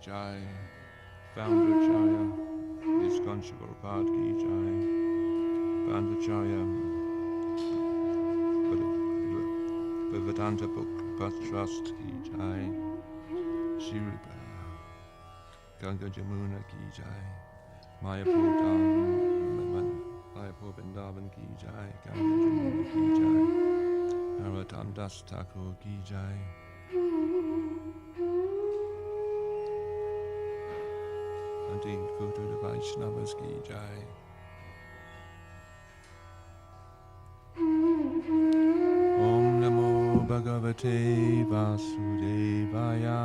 Jai, Founder Acharya, ISKCON Prabhupada Ki Jai, Founder Acharya, Bhaktivedanta Book Trust Ki Jai, Shri Rupa, Ganga Jamuna Ki Jai, Mayapur Vrindavan Ki Jai, Ganga Jamuna Ki Jai, Narottam Das Thakur Ki Jai. Anti Guru Vaishnavas Ki Jai. Om Namo Bhagavate Vasudevaya.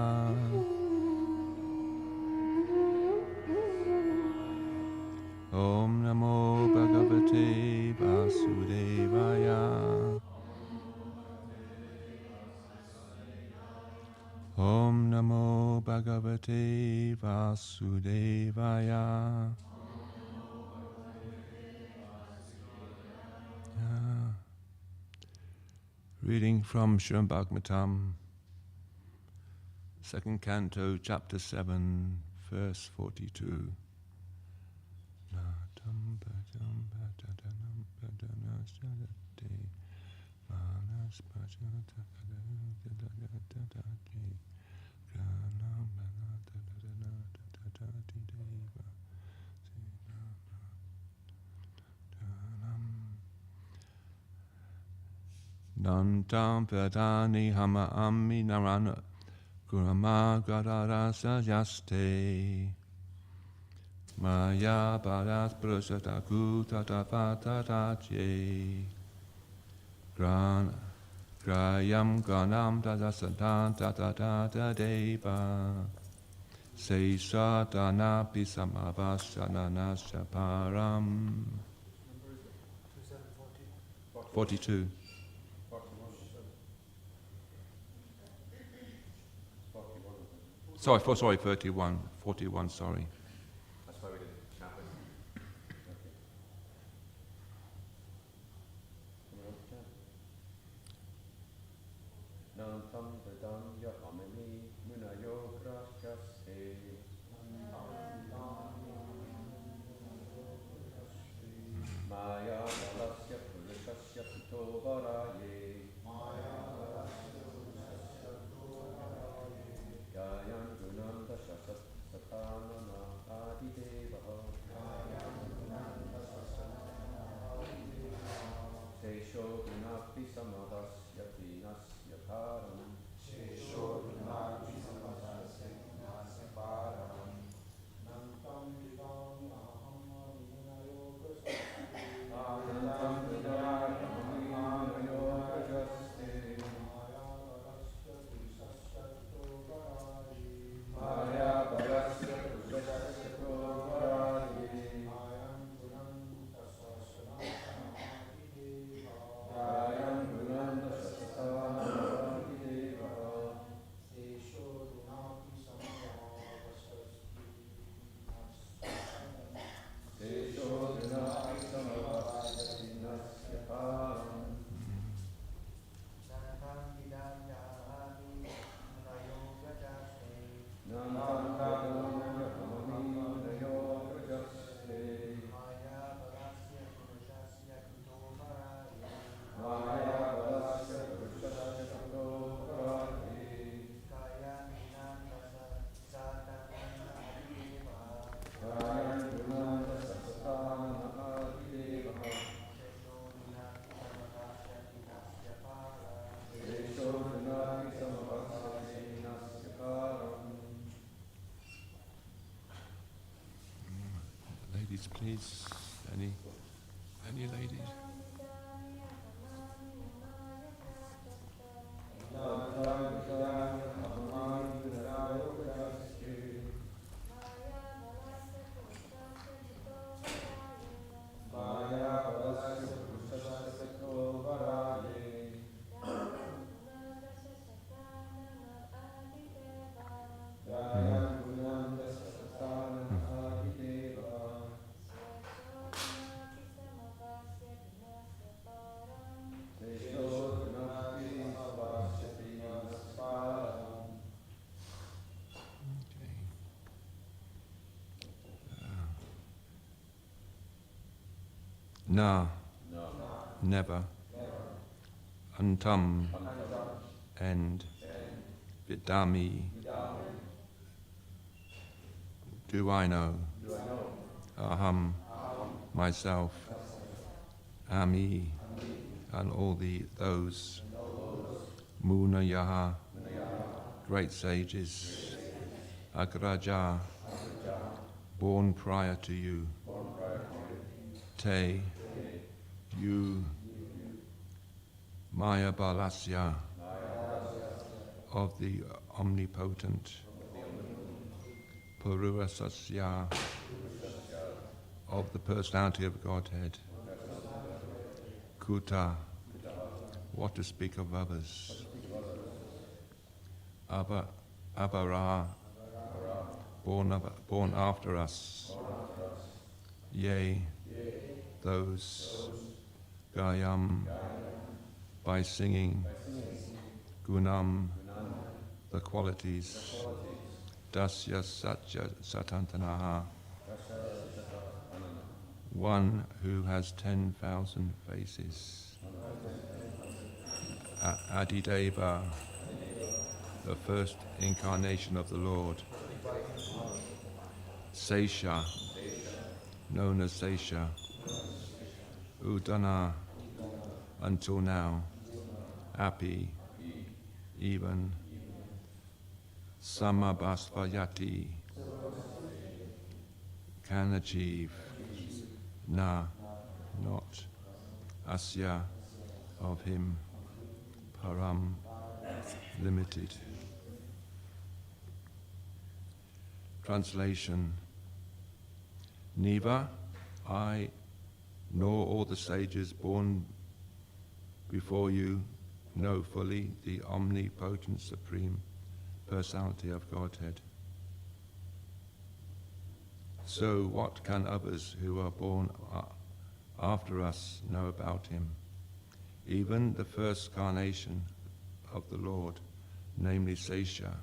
Om Namo Bhagavate Vasudevaya. Om Namo Bhagavate Vasudevaya. Reading from Srimad Bhagavatam, second canto, chapter 7, verse 42. Nantam Vedani Hama Ami Narana Gurama Gadara Sajaste Maya Badas Prasata Kutata Patatache Grayam Ganam Tadasatan Tatata Deva Se Satana Pisamavasana Shaparam 42. Sorry, 31. 41, sorry. That's why we did chapter. Nantam Vedanya Amini Munayo Grasyase Maya Balasya Purishasya Puto Varaye Gayan Gunanda Shasat Satanana Adideva Sesho Gunapi Samadasya Vinasya Param Nantam Vidanya Munayo Grajaste Maya Balasya Purishasya Varaye Gayan Gunanda Shasatana Adideva Sesho Gunapi Samadasya Vinasya Param Nantam Vidanya Munayo Grajaste Maya Balasya Purishasya Puto Varaye Gayan Gunanda Shasatana Adideva Sesho Gunapi Samadasya Vinasya Param. Ladies, please. Any ladies? Na, No. never. Antam, end. Vidami, do I know? Aham, myself. Ami, and all those. Muna Yaha, great sages. Agraja, born prior to you. Te, you. Maya Balasya, of the omnipotent. Purusasya, of the personality of Godhead. Kuta, what to speak of others. Abara, born after us. Yea, those. Gayam, by singing. Gunam, the qualities. Dasya Satya Satantanaha, one who has 10,000 faces. Adideva, the first incarnation of the Lord. Sesha, known as Sesha. Udana, until now. Api, even. Samabhasvayati, can achieve. Na, not. Asya, of him. Param, limited. Translation. Neither I nor all the sages born before you know fully the omnipotent supreme personality of Godhead. So what can others who are born after us know about him? Even the first carnation of the Lord, namely Sesha,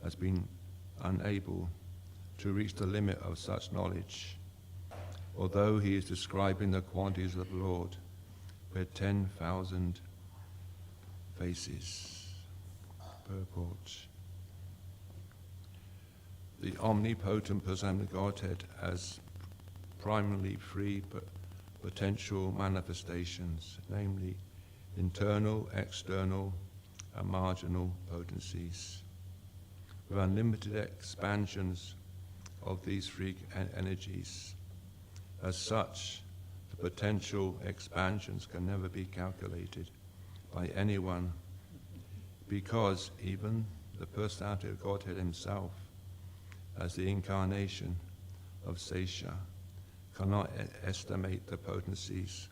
has been unable to reach the limit of such knowledge, although he is describing the qualities of the Lord with 10,000 faces. Purport. The omnipotent personality of Godhead as primarily three potential manifestations, namely internal, external, and marginal potencies. With unlimited expansions of these three energies. As such, the potential expansions can never be calculated by anyone, because even the personality of Godhead himself, as the incarnation of Sesha, cannot estimate the potencies,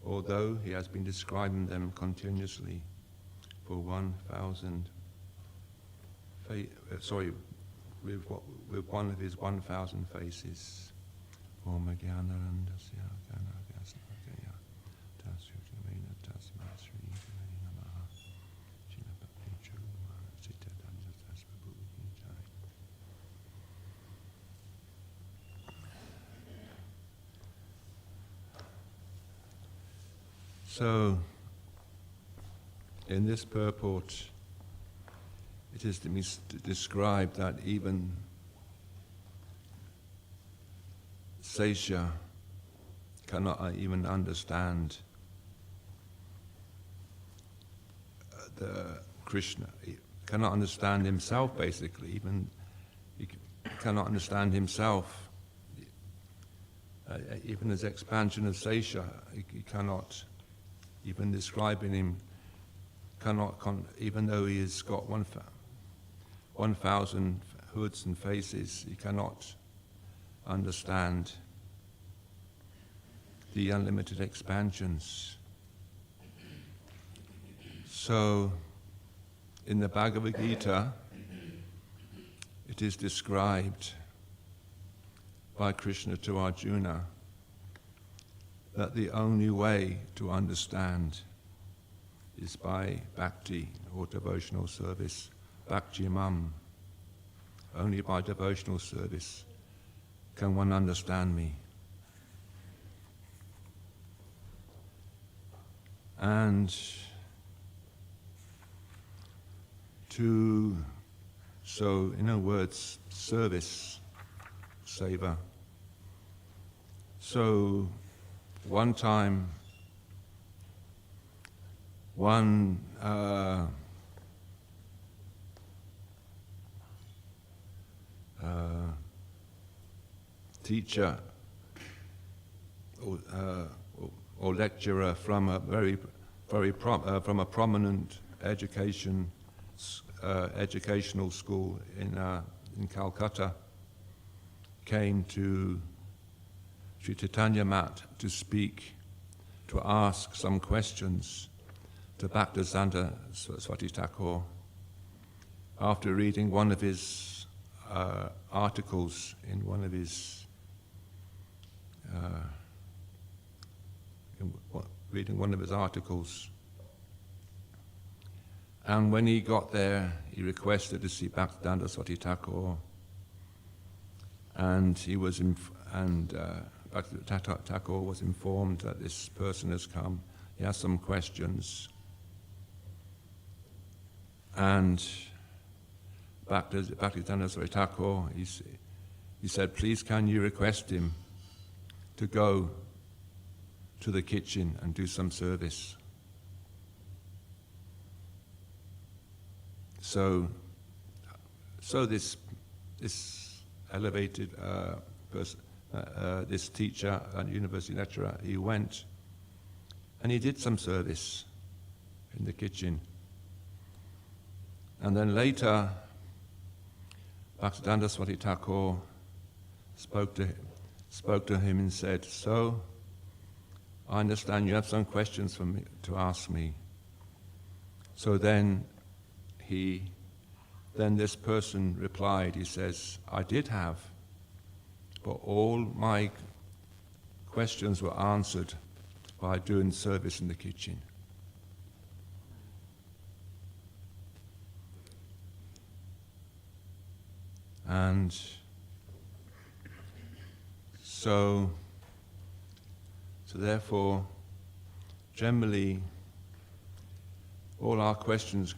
although he has been describing them continuously for 1,000, with one of his 1,000 faces. So, in this purport, it is to be described that even Sesha cannot even understand the Krishna. He cannot understand himself, basically. Even he cannot understand himself. Even his expansion of Sesha, he cannot. Even describing him, even though he has got 1,000 hoods and faces, he cannot understand the unlimited expansions. So, in the Bhagavad Gita, it is described by Krishna to Arjuna that the only way to understand is by bhakti, or devotional service, bhakti mam. Only by devotional service can one understand me. And so in other words, service, seva. So one time, one teacher or lecturer from a from a prominent educational school in Calcutta came to Sri Chaitanya Mat to speak, to ask some questions to Bhaktivedanta Swati Thakur after reading one of his articles in one of his reading one of his articles. And when he got there, he requested to see Bhaktivedanta Swati Thakur, and Bhaktivedanta Thakur was informed that this person has come. He has some questions, and Bhaktivedanta Swati Thakur, he said, "Please, can you request him to go to the kitchen and do some service?" So this elevated person, this teacher and university lecturer, he went and he did some service in the kitchen. And then later, Bhaktivedanta Swati Thakur spoke to him and said, "So, I understand you have some questions for me to ask me." So then this person replied, he says, "I did have, but all my questions were answered by doing service in the kitchen." And so therefore, generally, all our questions,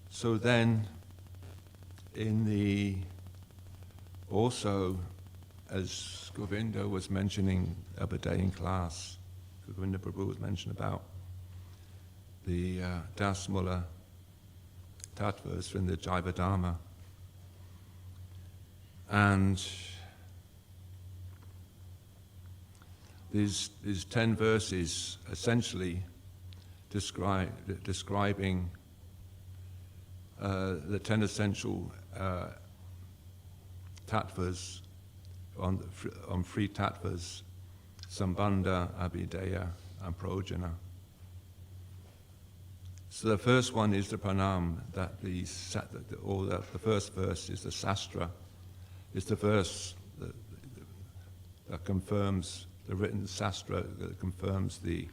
so then, also, as Govinda was mentioning the other day in class, Govinda Prabhu was mentioning about the Dasmula tattvas in the Jaiva Dharma. And these 10 verses essentially describing the 10 essential tattvas on three tattvas: Sambandha, Abhideya, and Prajna. So the first one is the pranam, that the first verse is the sastra, is the verse that confirms the written sastra, that confirms the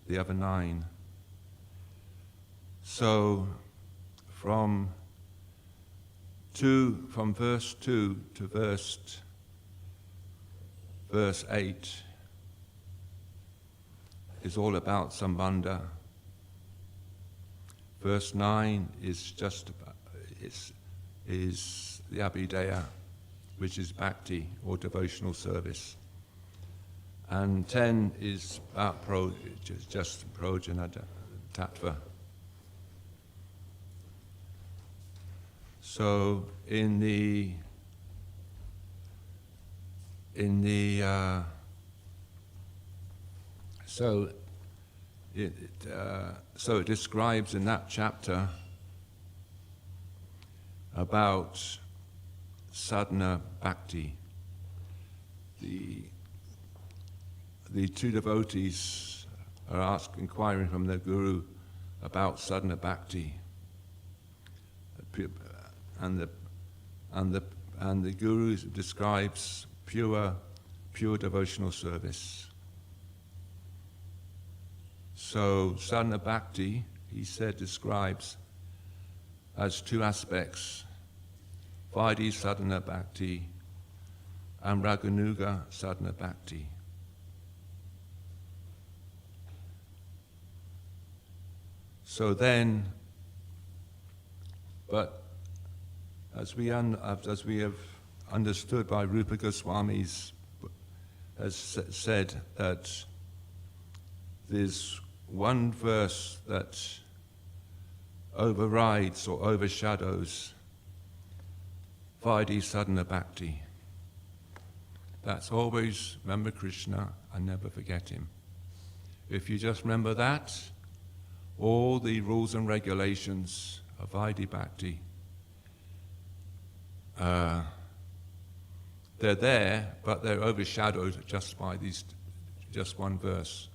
other 9. So from verse 2 to verse 8 is all about Sambandha. Verse 9 is just about, is the Abhideya, which is bhakti or devotional service. And 10 is about just Prajna tattva. So so it describes in that chapter about sadhana bhakti. The two devotees are inquiring from their guru about sadhana bhakti, and the guru describes pure devotional service. So sadhana bhakti, he said, describes as 2 aspects: Vaidhi sadhana bhakti and Raganuga sadhana bhakti. So then, but as we have understood by Rupa Goswami's, has said that there's one verse that overrides or overshadows Vaidhi Sadhana Bhakti. That's always remember Krishna and never forget him. If you just remember that, all the rules and regulations of Vaidhi Bhakti, they're there, but they're overshadowed just by just one verse.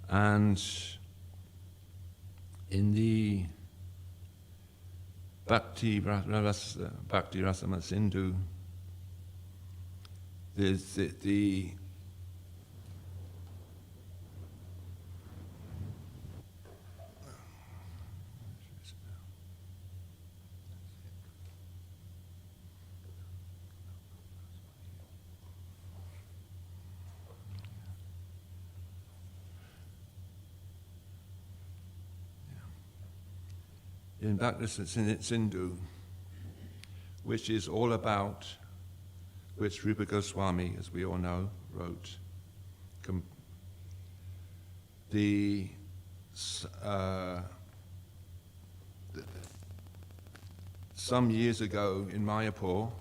And in the Bhakti Rasamrita Sindhu, there's the in Bhakti Sindhu, which is all about, which Rupa Goswami, as we all know, wrote. Some years ago in Mayapur,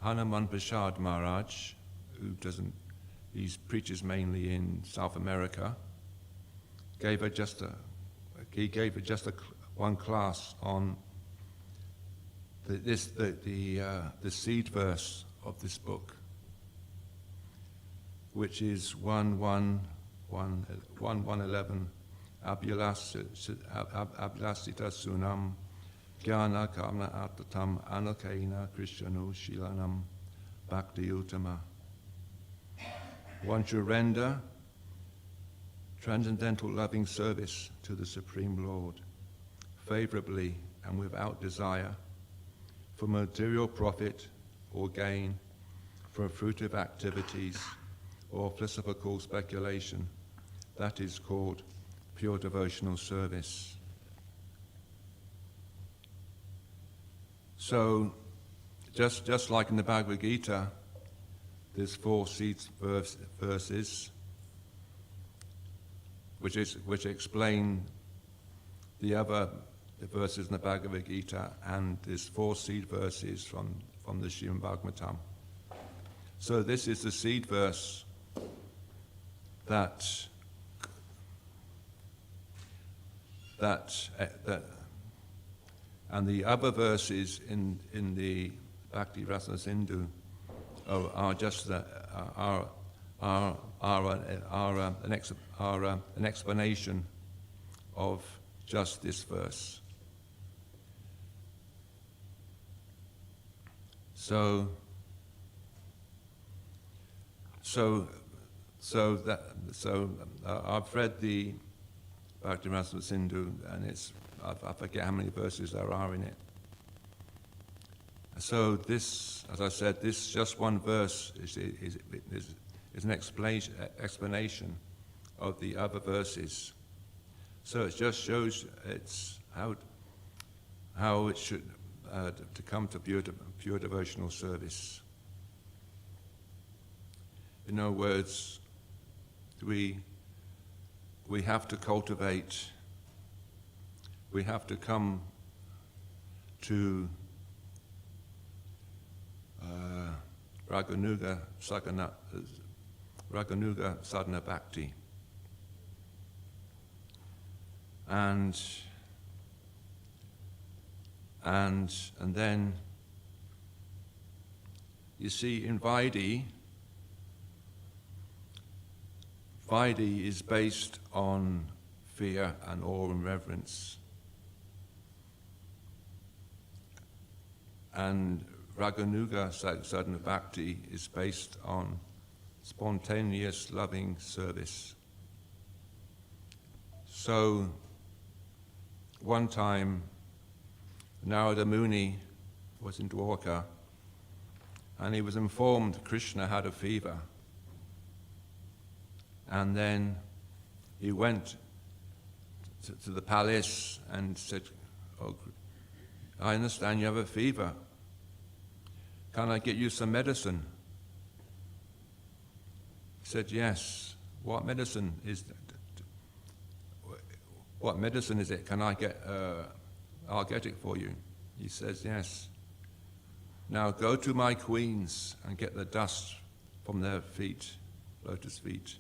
Hanuman Prasad Maharaj, he preaches mainly in South America, gave her just one class on the seed verse of this book, which is 1:11. Abhilasita sunam jnana kamna atatam anakaina krishnanu shilanam bhakti uttama. One should render transcendental loving service to the Supreme Lord, favorably and without desire, for material profit or gain, for fruitive activities or philosophical speculation. That is called pure devotional service. So, just like in the Bhagavad Gita, there's 4 seed verses which explain the verses in the Bhagavad Gita, and there's 4 seed verses from the Srimad Bhagavatam. So this is the seed verse that and the other verses in the Bhakti Rasa Sindhu are just an explanation of just this verse. So I've read the Bhakti Rasa Sindhu, and I forget how many verses there are in it. So this, as I said, this just one verse is an explanation of the other verses. So it just shows it's how it should to come to pure devotional service. In other words, we have to cultivate, we have to come to Raganuga Sadhana Bhakti. And then you see in Vaidhi is based on fear and awe and reverence. And Raganuga Sadhana Bhakti is based on spontaneous loving service. So one time Narada Muni was in Dwarka, and he was informed Krishna had a fever. And then he went to the palace and said, "Oh, I understand you have a fever. Can I get you some medicine?" He said, "Yes. What medicine is that? What medicine is it? Can I get? I'll get it for you." He says, "Yes. Now go to my queens and get the dust from their feet, lotus feet,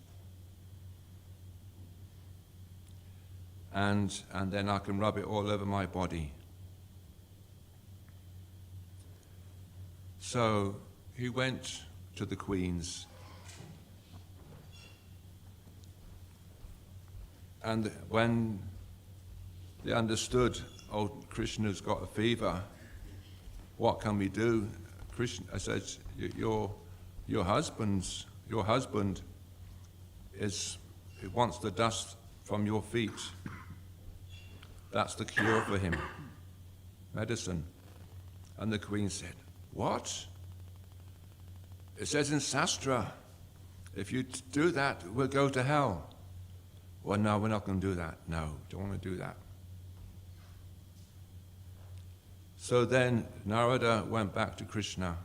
and then I can rub it all over my body." So he went to the queens, and when they understood, "Oh, Krishna's got a fever, what can we do?" Krishna says, your husband wants the dust from your feet. That's the cure for him, medicine. And the queen said, "What? It says in Shastra, if you do that, we'll go to hell." "Well, no, we're not going to do that. No, don't want to do that." So then Narada went back to Krishna.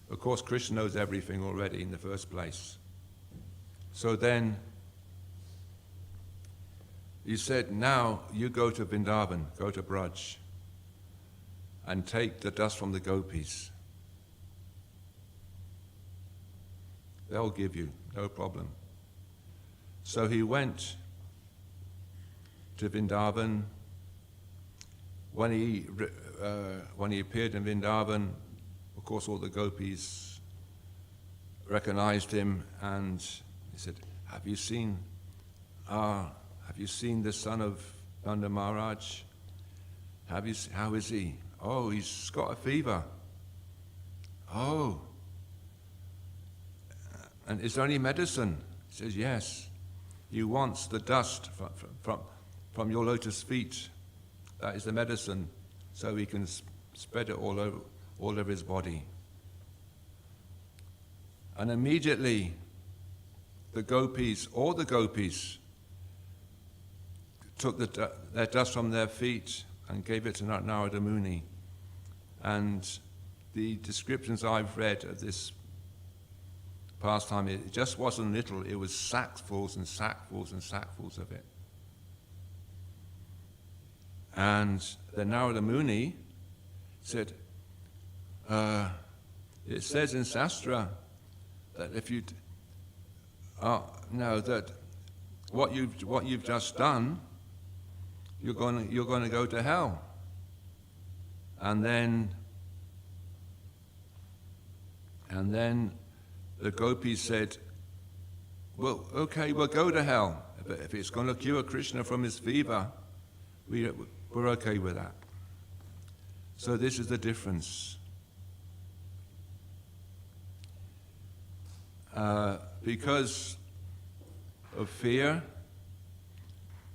Of course, Krishna knows everything already in the first place. So then he said, "Now you go to Vrindavan, go to Braj, and take the dust from the gopis. They'll give you, no problem." So he went to Vrindavan. When he appeared in Vrindavan, of course, all the gopis recognized him, and he said, "Have you seen the son of Nanda Maharaj? How is he?" "Oh, he's got a fever." "Oh, and is there any medicine?" He says, "Yes. He wants the dust from your lotus feet. That is the medicine, so he can spread it all over his body." And immediately, all the gopis, took their dust from their feet and gave it to Narada Muni. And the descriptions I've read of this pastime, it just wasn't little, it was sackfuls and sackfuls and sackfuls of it. And the Narada Muni said, "It says in Shastra that if you that what you've just done, you're going to go to hell." And then the gopis said, "Well, okay, we'll go to hell, but if it's going to cure Krishna from his fever, we're okay with that." So this is the difference. Because of fear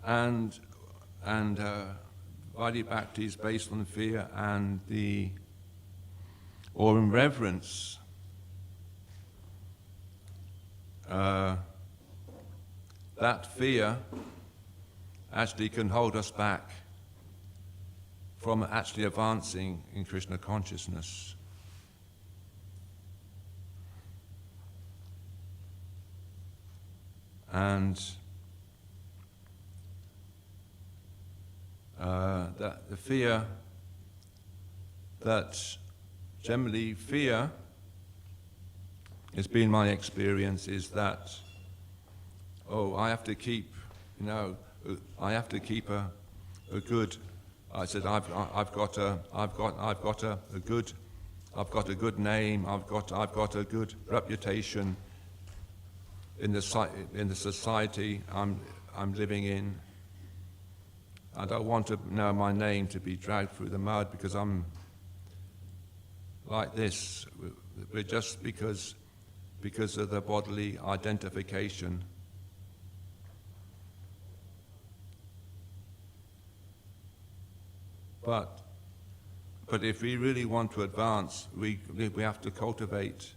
and Vaidhi Bhakti is based on fear or in reverence. That fear actually can hold us back from actually advancing in Krishna consciousness. And that the fear, that generally fear, it's been my experience, is that, I have to keep, I have to keep a good. I said I've got a good name. I've got a good reputation in the society I'm living in. I don't want my name to be dragged through the mud because I'm like this. We're just because of the bodily identification. But if we really want to advance, we have to cultivate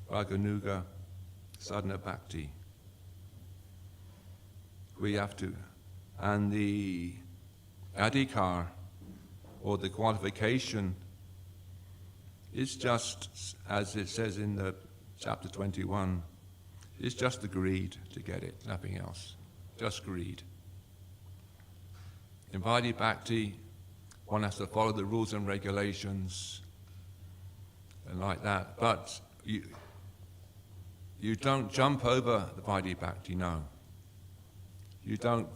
Raganuga Sadhana Bhakti. we have to, and the adhikar, or the qualification, is just, as it says in the chapter 21, it's just the greed to get it, nothing else, just greed. In Vaidhi Bhakti, one has to follow the rules and regulations and like that, but you don't jump over the Vaidhi Bhakti, no. You don't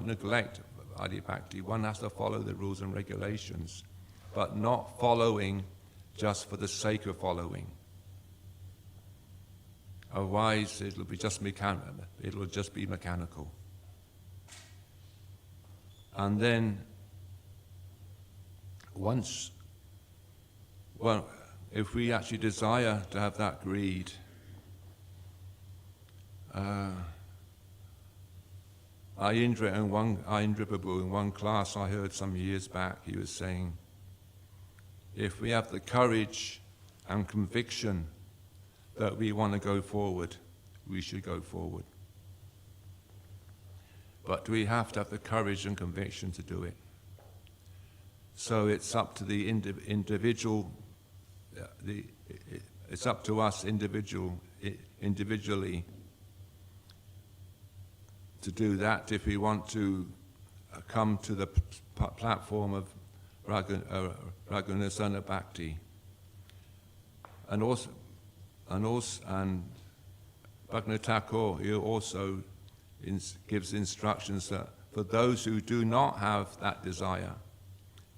neglect Vaidhi Bhakti. One has to follow the rules and regulations, but not following just for the sake of following. Otherwise, it'll just be mechanical. And then if we actually desire to have that greed, Ayindra Prabhu, in one class I heard some years back, he was saying, if we have the courage and conviction that we want to go forward, we should go forward. But we have to have the courage and conviction to do it. So it's up to the individual, it's up to us individually to do that if we want to come to the platform of Raghunasana Bhakti. And Bhaktivinoda Thakur, he also gives instructions that for those who do not have that desire,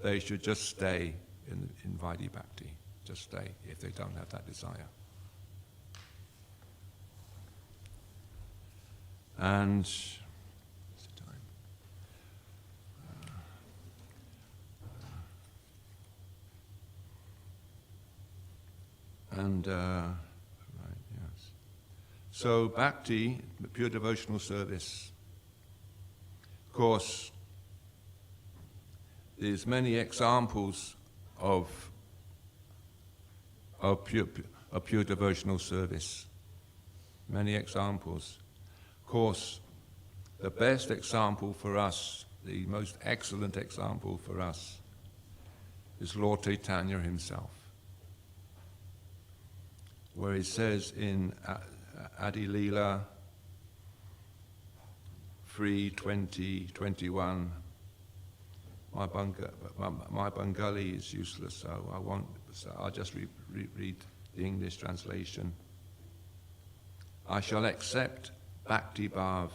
they should just stay in Vaidhi Bhakti. Just stay if they don't have that desire. And what's the time? Right, yes. So Bhakti, pure devotional service. Of course, there's many examples of pure devotional service. Many examples. Of course, the best example for us, the most excellent example for us, is Lord Chaitanya himself, where he says in Adi Leela 3:20-21, my Bengali is useless, so I'll just read the English translation. I shall accept Bhakti Bhav,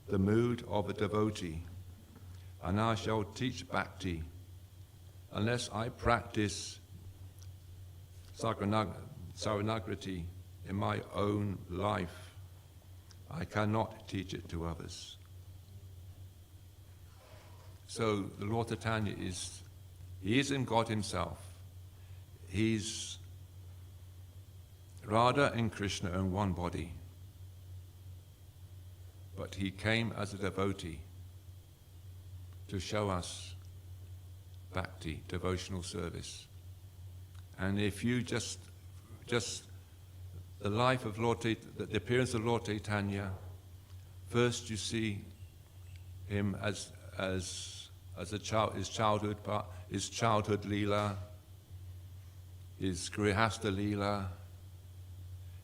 the mood of a devotee, and I shall teach Bhakti. Unless I practice Saranagrati in my own life, I cannot teach it to others. So the Lord Chaitanya he is in God himself. He's Radha and Krishna in one body. But he came as a devotee to show us bhakti, devotional service. And if you just the life of the appearance of Lord Chaitanya, first you see him as a child, his childhood leela, his grihastha leela,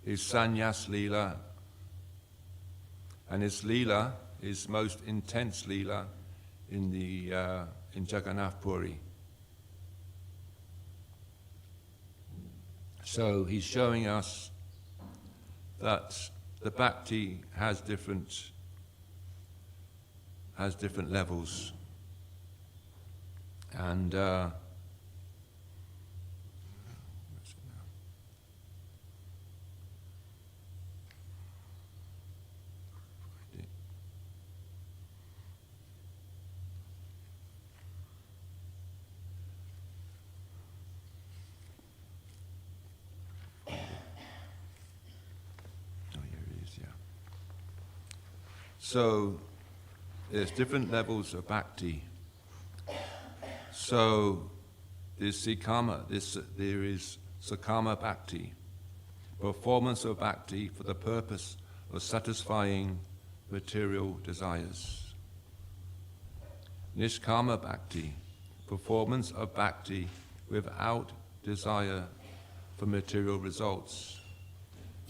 his sannyas leela, and his leela, his most intense leela, in Jagannath Puri. So he's showing us that the bhakti has different levels, and so there's different levels of bhakti. So there is sakama bhakti, performance of bhakti for the purpose of satisfying material desires. Nishkama bhakti, performance of bhakti without desire for material results.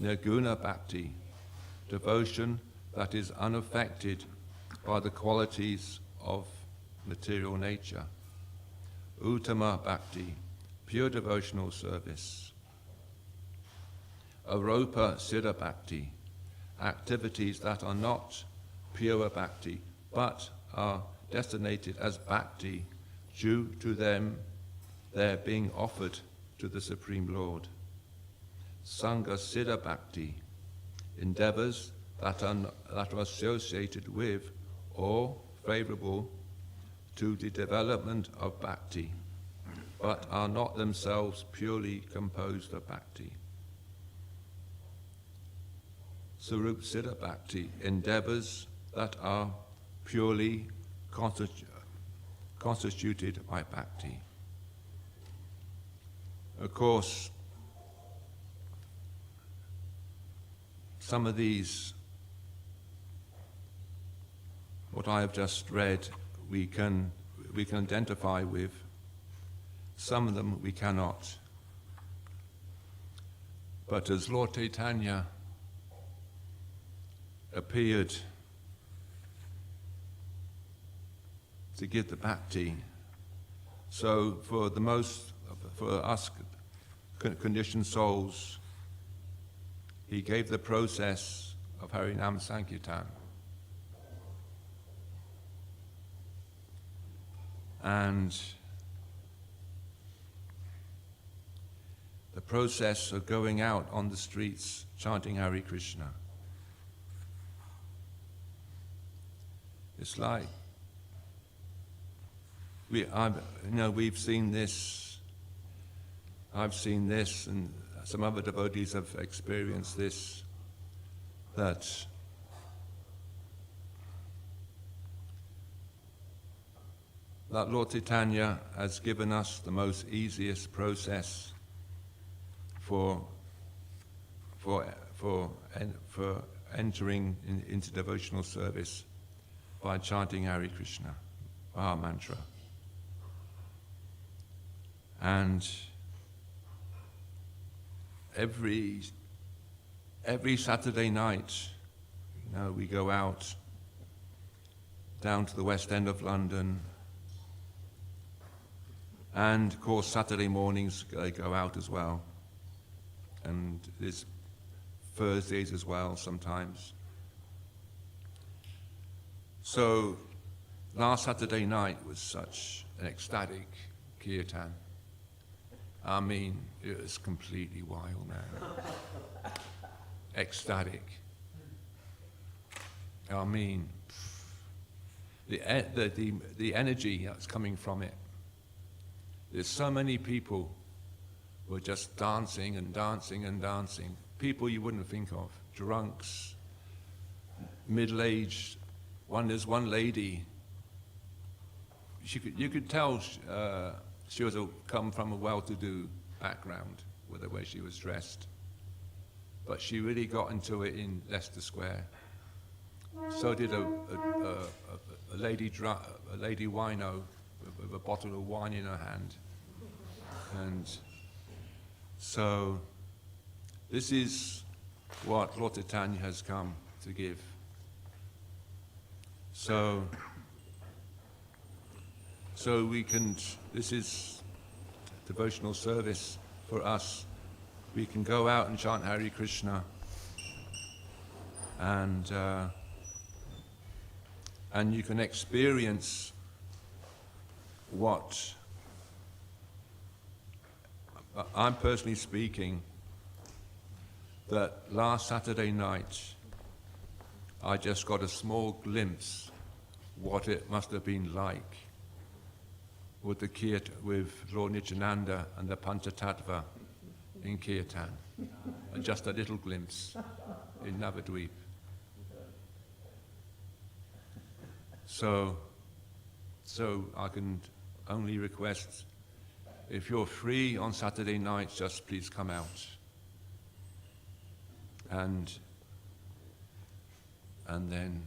Nirguna bhakti, devotion that is unaffected by the qualities of material nature. Uttama bhakti, pure devotional service. Aropa siddha bhakti, activities that are not pure bhakti, but are designated as bhakti due to them their being offered to the Supreme Lord. Sangha siddha bhakti, endeavors that are associated with or favorable to the development of bhakti, but are not themselves purely composed of bhakti. Sarup siddha bhakti, endeavors that are purely constituted by bhakti. Of course, some of these, what I have just read, we can identify with. Some of them we cannot. But as Lord Chaitanya appeared to give the bhakti, so for us conditioned souls, he gave the process of Harinam Sankirtan. And the process of going out on the streets chanting Hare Krishna. It's like we've seen this. I've seen this, and some other devotees have experienced this. That Lord Chaitanya has given us the most easiest process for entering into devotional service by chanting Hare Krishna, our mantra. And every Saturday night, we go out down to the West End of London, and of course Saturday mornings they go out as well, and there's Thursdays as well sometimes. So last Saturday night was such an ecstatic kirtan. I mean, it was completely wild, man. Ecstatic. I mean, the energy that's coming from it. There's so many people who are just dancing and dancing and dancing. People you wouldn't think of. Drunks, middle-aged. There's one lady. You could tell she was come from a well-to-do background with the way she was dressed, but she really got into it in Leicester Square. So did a lady wino with a bottle of wine in her hand, and so this is what Lord Chaitanya has come to give. So we can, this is devotional service for us. We can go out and chant Hare Krishna, and you can experience what I'm personally speaking, that last Saturday night I just got a small glimpse what it must have been like with the Kirtan, with Lord Nityananda and the Panchatattva in Kirtan, and just a little glimpse in Navadvip. So I can only request, if you're free on Saturday nights, just please come out. And and then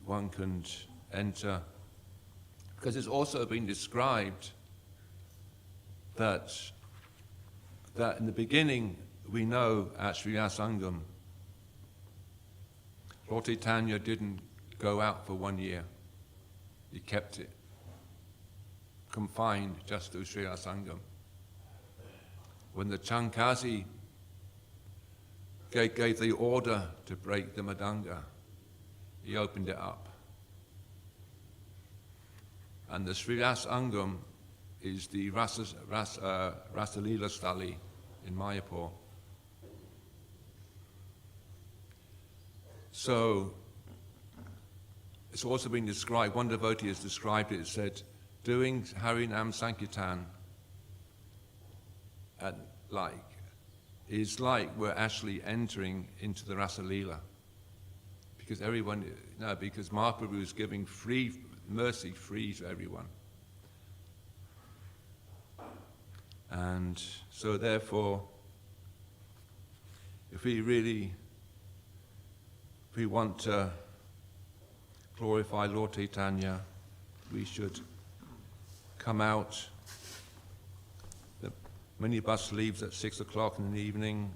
one can enter, because it's also been described that in the beginning we know at Sri Asangam, Lord Chaitanya didn't go out for 1 year. He kept it confined just to Sri Asangam. When the Chankasi gave the order to break the Madanga, he opened it up. And the Sri Asangam is the Rasalila Stali in Mayapur. So it's also been described, one devotee has described it, said, doing Harinam Sankirtan is like we're actually entering into the Rasalila. Because because Mahaprabhu is giving mercy free to everyone. And so therefore, if we want to glorify Lord Chaitanya, we should come out. The minibus leaves at 6 o'clock in the evening.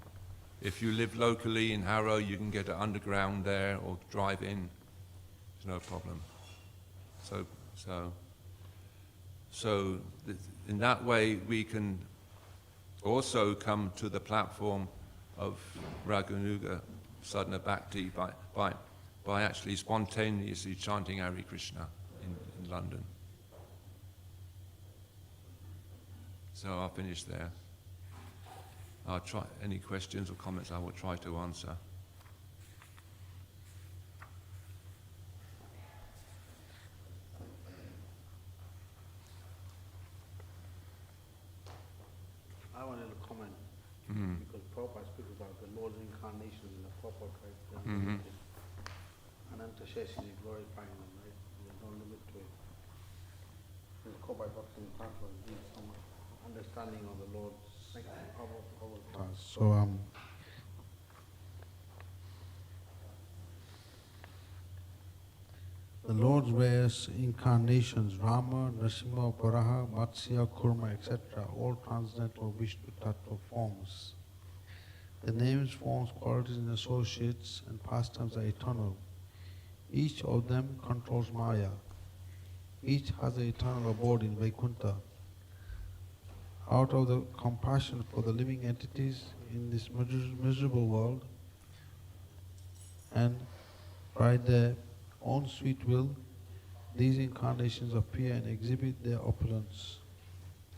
If you live locally in Harrow, you can get an underground there or drive in. It's no problem. So in that way, we can also come to the platform of Raganuga Sadhana Bhakti by actually spontaneously chanting Hare Krishna in London. So I'll finish there. I'll try any questions or comments I will try to answer. I wanted to comment because Prabhupada speaks about the Lord's incarnation in the purport, right? Ananta Sheshi is glorifying them, right? There's no limit to it. It's called by Bhaktivedanta Manor gives some understanding of the Lord's avatars. So the Lord's various incarnations, Rama, Nrsimha, Varaha, Matsya, Kurma, etc., all transcendental Vishnu Tattva forms. The names, forms, qualities, and associates and pastimes are eternal. Each of them controls Maya. Each has an eternal abode in Vaikuntha. Out of the compassion for the living entities in this miserable world, and by their own sweet will, these incarnations appear and exhibit their opulence.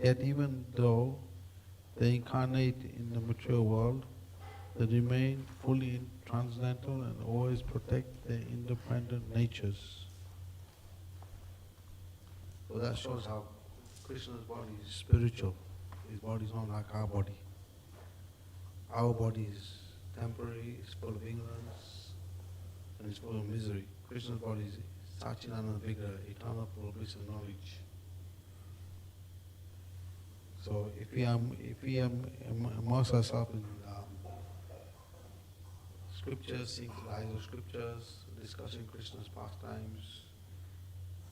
Yet even though they incarnate in the material world, they remain fully transcendental and always protect their independent natures. So that shows how Krishna's body is spiritual. His body is not like our body. Our body is temporary, it's full of ignorance, and it's full of misery. Krishna's body is Sachinanda Vigraha, eternal full of bliss and knowledge. So if we immerse ourselves in scriptures, seeing the lies of scriptures, discussing Krishna's pastimes,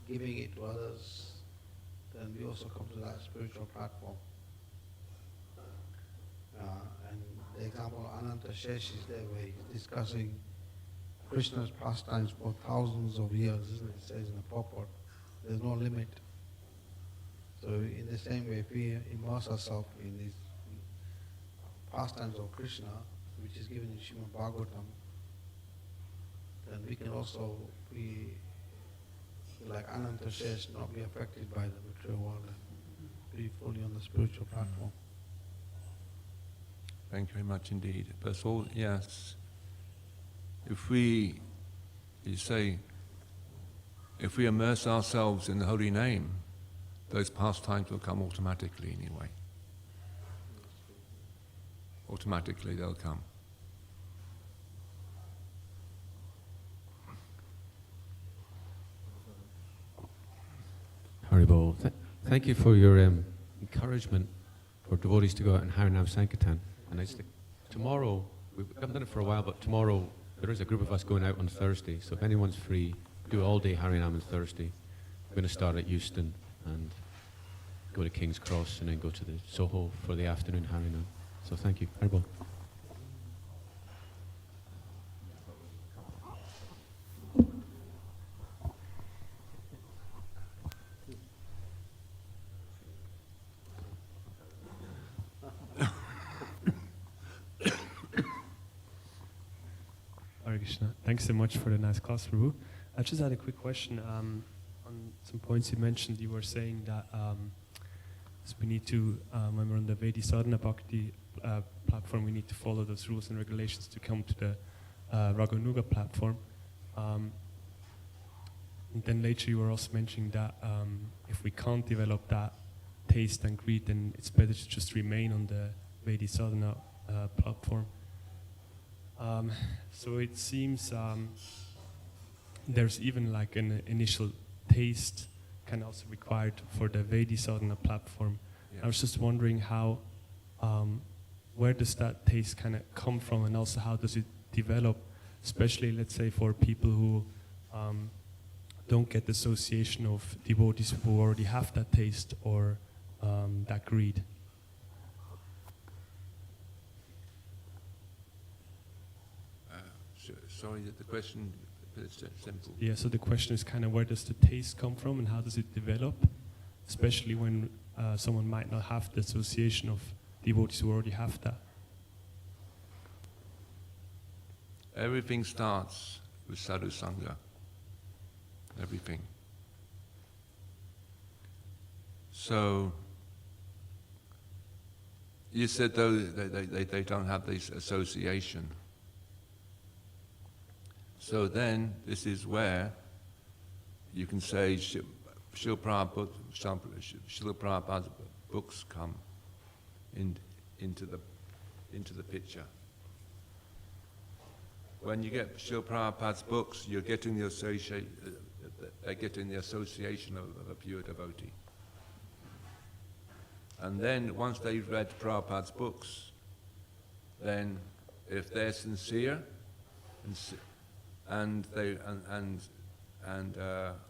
giving it to others, then we also come to that spiritual platform. And the example of Ananta Shesh is there where he's discussing Krishna's pastimes for thousands of years, isn't it? It says in the purport, there's no limit. So in the same way, if we immerse ourselves in these pastimes of Krishna, which is given in Srimad Bhagavatam, then we can also be like Ananta Shesh, not be affected by the material world and be fully on the spiritual platform. Thank you very much indeed. But all, yes, if we immerse ourselves in the holy name, those pastimes will come automatically anyway. Automatically they'll come. Haribol, thank you for your encouragement for devotees to go out and Harinam Sankirtan. And I just think tomorrow, we haven't done it for a while, but tomorrow There is a group of us going out on Thursday, so if anyone's free, do all day Harinam on Thursday. We're going to start at Euston and go to King's Cross and then go to the Soho for the afternoon Harinam. So thank you. Harbol. Hare Krishna. Thanks so much for the nice class, Prabhu. I just had a quick question. On some points you mentioned, you were saying that so we need to, when we're on the Vedi Sadhana Bhakti platform, we need to follow those rules and regulations to come to the Raganuga platform. And then later you were also mentioning that if we can't develop that taste and greed, then it's better to just remain on the Vedi Sadhana platform. So it seems there's even like an initial taste kind of also required for the Vedi Sadhana platform. Yeah. I was just wondering how, where does that taste kind of come from, and also how does it develop, especially let's say for people who don't get the association of devotees who already have that taste or that greed. Sorry, the question is simple. Yeah, so the question is kind of where does the taste come from and how does it develop, especially when someone might not have the association of devotees who already have that. Everything starts with sadhu sangha. Everything. So, you said though they don't have this association. So then, this is where you can say Srila Prabhupada's books come into the picture. When you get Srila Prabhupada's books, you're getting the association of a pure devotee. And then once they've read Prabhupada's books, then if they're sincere and they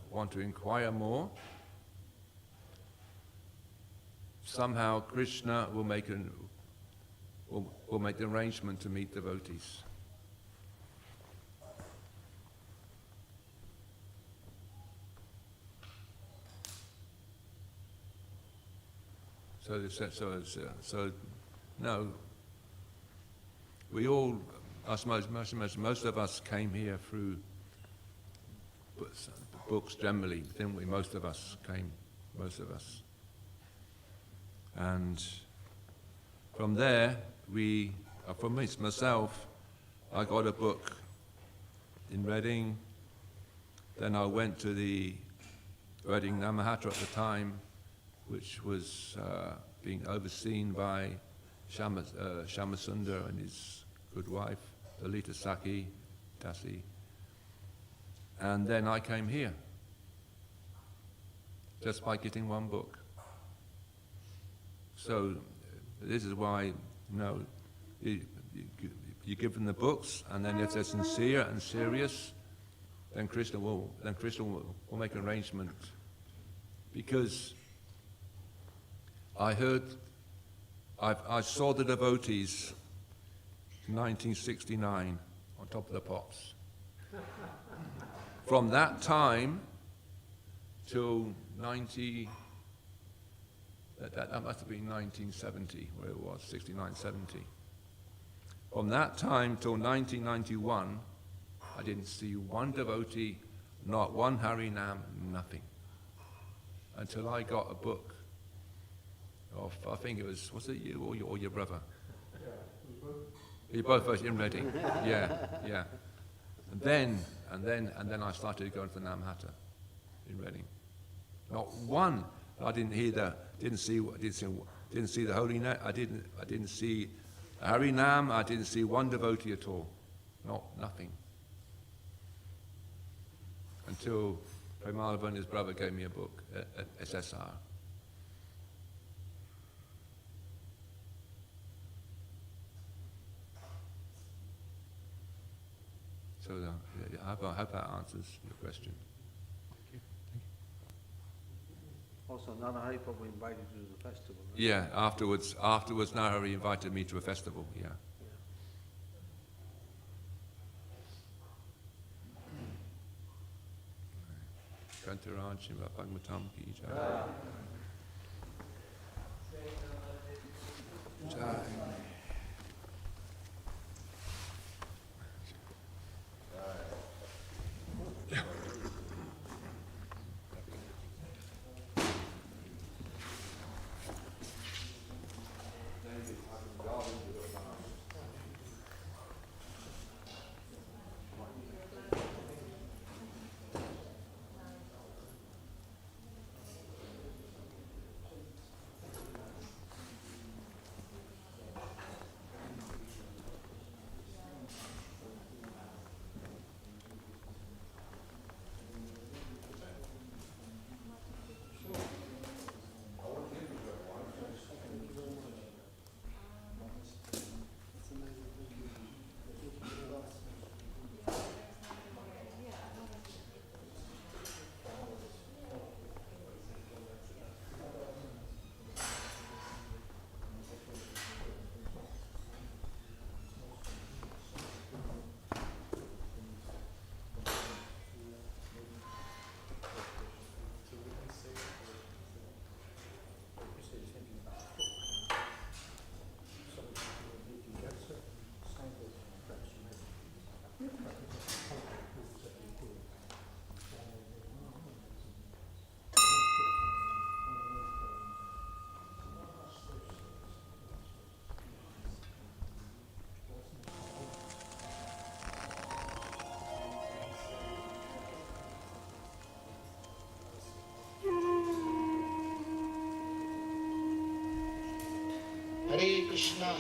want to inquire more, somehow Krishna will make the arrangement to meet devotees. So no, we all, most of us came here through books generally, didn't we? Most of us. And from there, from myself, I got a book in Reading. Then I went to the Reading Namahata at the time, which was being overseen by Shamasundar and his good wife, Lalita Saki Dasi. And then I came here, just by getting one book. So this is why, you give them the books, and then if they're sincere and serious, then Krishna will make an arrangement. Because I saw the devotees in 1969 on top of the pops. From that time till that must have been 1970, where it was, 69, 70. From that time till 1991, I didn't see one devotee, not one Harinam, nothing. Until I got a book of, I think it was it you or your brother? Yeah. You both in Reading. Yeah. And then I started going to the Namahata in Reading. Not one. I didn't see the holy name. I didn't see Harinam. I didn't see one devotee at all. Nothing. Until Premalava and his brother gave me a book at SSR. So I hope that answers your question. Also, Nanahaipapa invited you to the festival, right? Yeah, afterwards Nahari invited me to a festival, yeah. Kantaran Shimba Bhagavatam Ki Jai. Jai.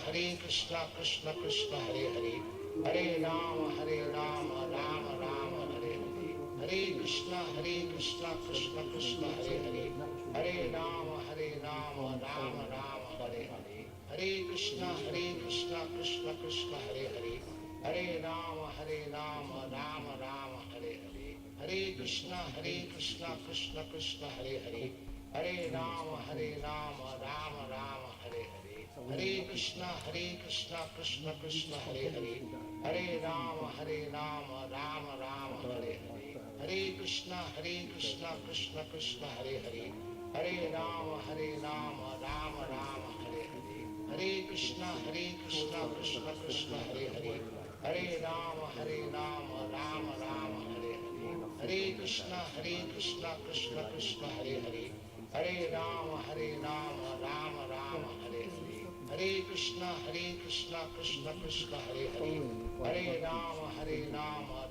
Hare Krishna, Krishna Krishna, Hare Hare, Hare Rama, Rama Rama, Hare Hare. Hare Krishna, Krishna Krishna, Hare Hare, Hare Rama, Rama Rama, Hare Hare. Hare Krishna, Krishna Krishna, Hare Hare, Hare Rama, Rama Rama, Hare Hare. Hare Krishna, Krishna Hare Hare, Hare Rama, Rama Rama, Hare Hare. Hare Krishna, Krishna Krishna, Hare Hare, Hare Rama, Rama Rama, Hare Hare. Hare Krishna, Krishna Krishna, Hare Hare, Hare Rama, Rama Rama, Hare Hare. Hare Krishna, Krishna Krishna, Hare Hare, Hare Rama, Rama Rama, Hare Hare. Hare Krishna, Krishna Krishna, Hare Hare, Hare Rama, Rama Rama, Hare Hare. Hare Krishna, Krishna Krishna, Hare Hare, Hare Rama, Rama Rama, Hare Hare. Hare Krishna, Krishna Krishna, Hare Hare, Hare Rama,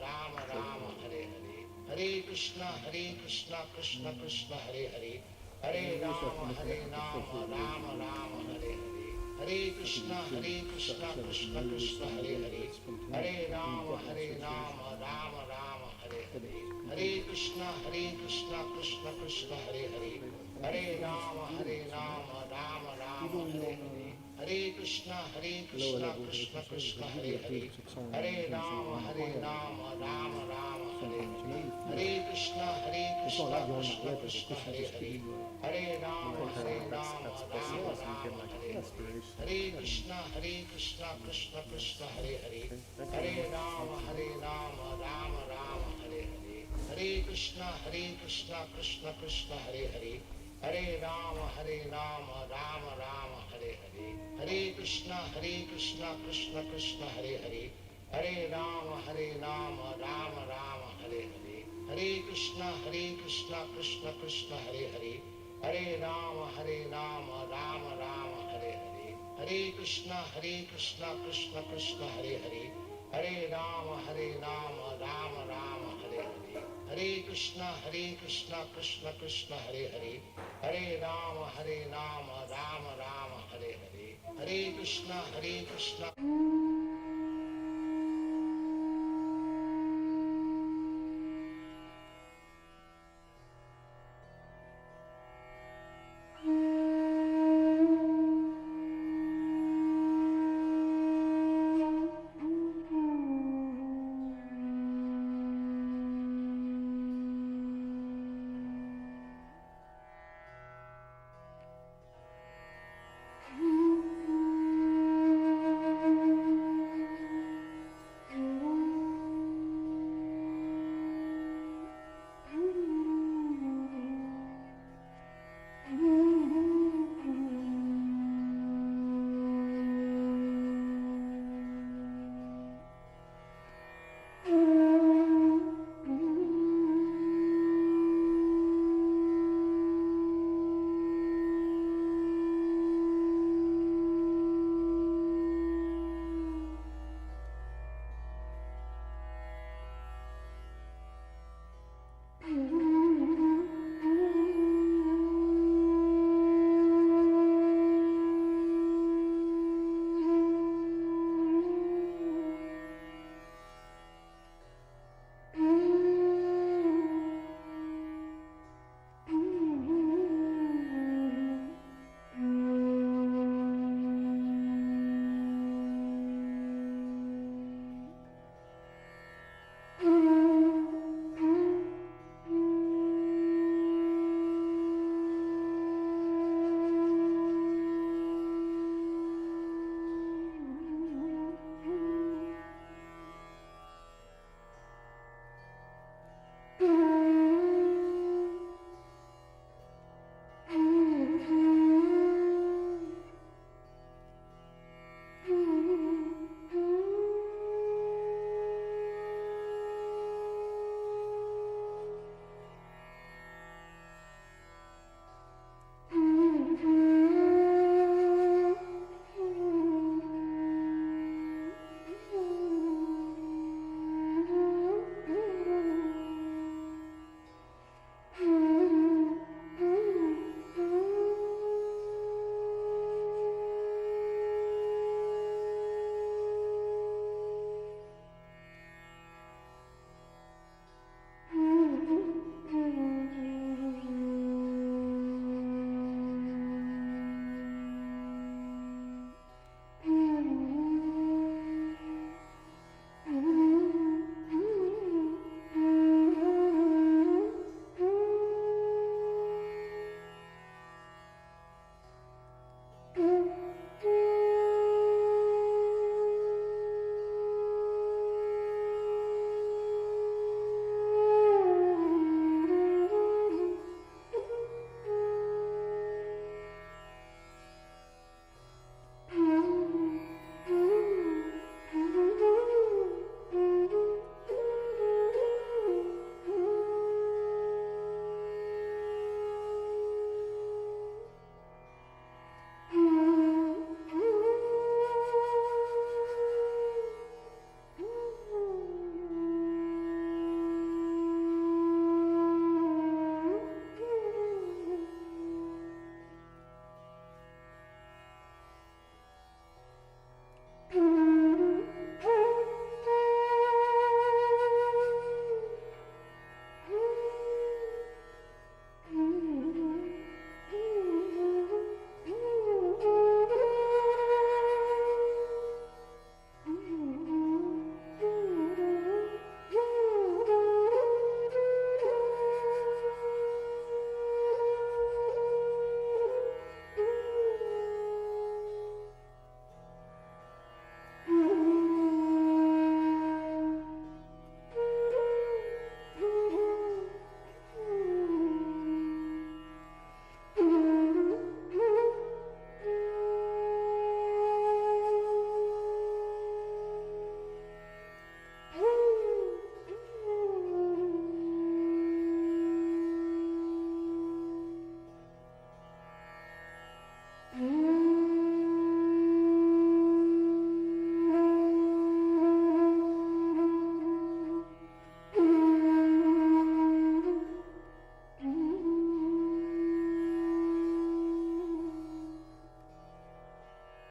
Rama Rama, Hare Hare. Hare Krishna, Krishna Krishna, Hare Hare, Hare Rama, Rama Rama, Hare Hare. Hare Krishna, Krishna Krishna, Hare Hare, Hare Rama, Rama Rama, Hare Hare. Hare Krishna, Krishna Krishna, Hare Hare, Hare Rama, Rama Rama, Hare Hare. Hare Krishna, Krishna Krishna, Hare Hare, Hare Rama, Rama Rama, Hare Hare. Hare Krishna, Krishna Krishna, Hare Hare, Hare Rama, Rama Rama, Hare Hare. Hare Krishna, Krishna Krishna, Hare Hare, Hare Rama, Rama Rama, Hare Hare. Hare Krishna, Krishna Krishna, Hare Hare, Hare Rama, Rama Rama, Hare Hare. Hare Krishna, Krishna Krishna, Hare Hare, Hare Rama, Rama Rama, Hare Hare. Hare Krishna, Krishna Krishna, Hare Hare, Hare Rama, Rama Rama, Hare Hare. Hare Krishna, Krishna Krishna, Hare Hare, Hare Rama, Rama Rama, Hare Hare. Hare Krishna, Krishna